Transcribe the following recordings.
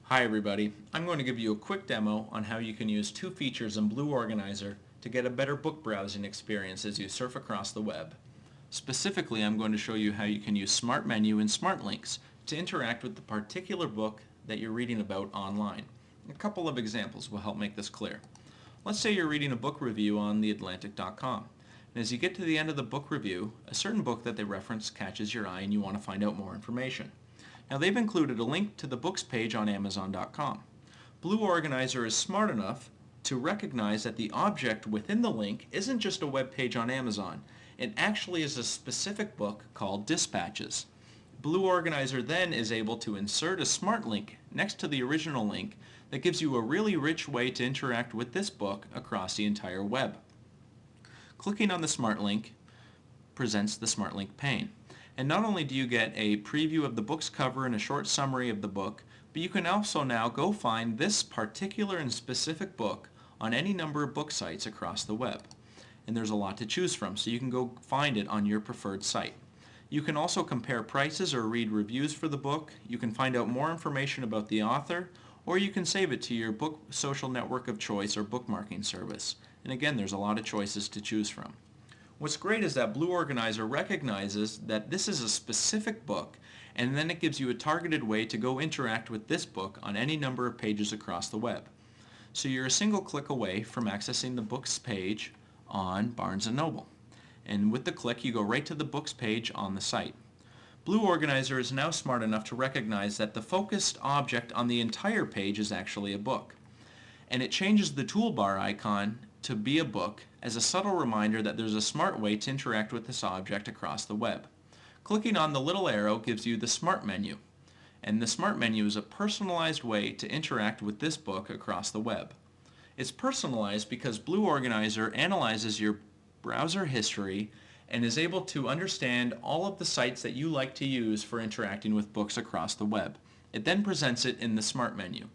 Hi everybody, I'm going to give you a quick demo on how you can use two features in BlueOrganizer to get a better book browsing experience as you surf across the web. Specifically, I'm going to show you how you can use Smart Menu and Smart Links to interact with the particular book that you're reading about online. A couple of examples will help make this clear. Let's say you're reading a book review on theatlantic.com. And as you get to the end of the book review, a certain book that they reference catches your eye and you want to find out more information. Now they've included a link to the books page on Amazon.com. BlueOrganizer is smart enough to recognize that the object within the link isn't just a web page on Amazon. It actually is a specific book called Dispatches. BlueOrganizer then is able to insert a smart link next to the original link that gives you a really rich way to interact with this book across the entire web. Clicking on the smart link presents the smart link pane. And not only do you get a preview of the book's cover and a short summary of the book, but you can also now go find this particular and specific book on any number of book sites across the web. And there's a lot to choose from, so you can go find it on your preferred site. You can also compare prices or read reviews for the book. You can find out more information about the author, or you can save it to your book social network of choice or bookmarking service. And again, there's a lot of choices to choose from. What's great is that BlueOrganizer recognizes that this is a specific book, and then it gives you a targeted way to go interact with this book on any number of pages across the web. So you're a single click away from accessing the books page on Barnes & Noble. And with the click, you go right to the books page on the site. BlueOrganizer is now smart enough to recognize that the focused object on the entire page is actually a book. And it changes the toolbar icon to be a book as a subtle reminder that there's a smart way to interact with this object across the web. Clicking on the little arrow gives you the Smart Menu, and the Smart Menu is a personalized way to interact with this book across the web. It's personalized because BlueOrganizer analyzes your browser history and is able to understand all of the sites that you like to use for interacting with books across the web. It then presents it in the Smart Menu.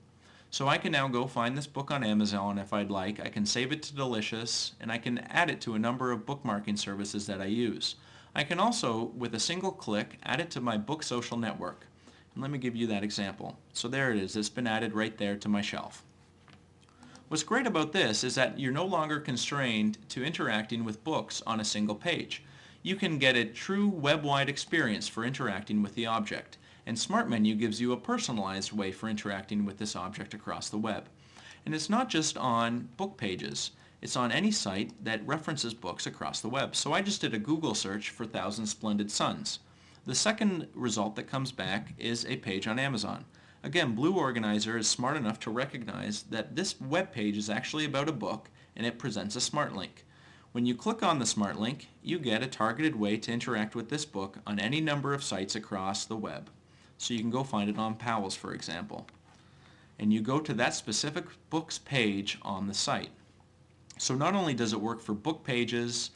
So I can now go find this book on Amazon if I'd like. I can save it to Delicious, and I can add it to a number of bookmarking services that I use. I can also, with a single click, add it to my book social network. And let me give you that example. So there it is. It's been added right there to my shelf. What's great about this is that you're no longer constrained to interacting with books on a single page. You can get a true web-wide experience for interacting with the object. And Smart Menu gives you a personalized way for interacting with this object across the web. And it's not just on book pages, it's on any site that references books across the web. So I just did a Google search for Thousand Splendid Suns. The second result that comes back is a page on Amazon. Again, BlueOrganizer is smart enough to recognize that this web page is actually about a book, and it presents a smart link. When you click on the smart link, you get a targeted way to interact with this book on any number of sites across the web. So you can go find it on Powell's, for example. And you go to that specific book's page on the site. So not only does it work for book pages,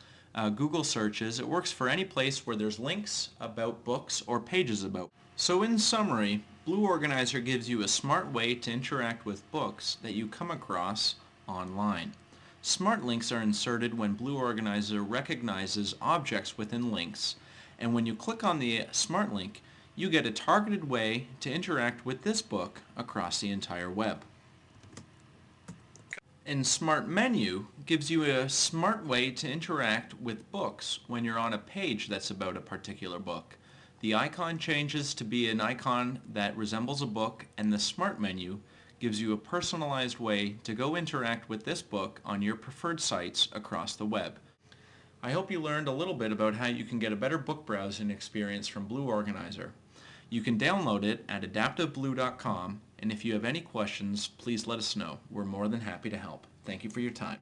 Google searches, it works for any place where there's links about books or pages about. So in summary, BlueOrganizer gives you a smart way to interact with books that you come across online. Smart links are inserted when BlueOrganizer recognizes objects within links, and when you click on the smart link, you get a targeted way to interact with this book across the entire web. And Smart Menu gives you a smart way to interact with books when you're on a page that's about a particular book. The icon changes to be an icon that resembles a book, and the Smart Menu gives you a personalized way to go interact with this book on your preferred sites across the web. I hope you learned a little bit about how you can get a better book browsing experience from BlueOrganizer. You can download it at adaptiveblue.com, and if you have any questions, please let us know. We're more than happy to help. Thank you for your time.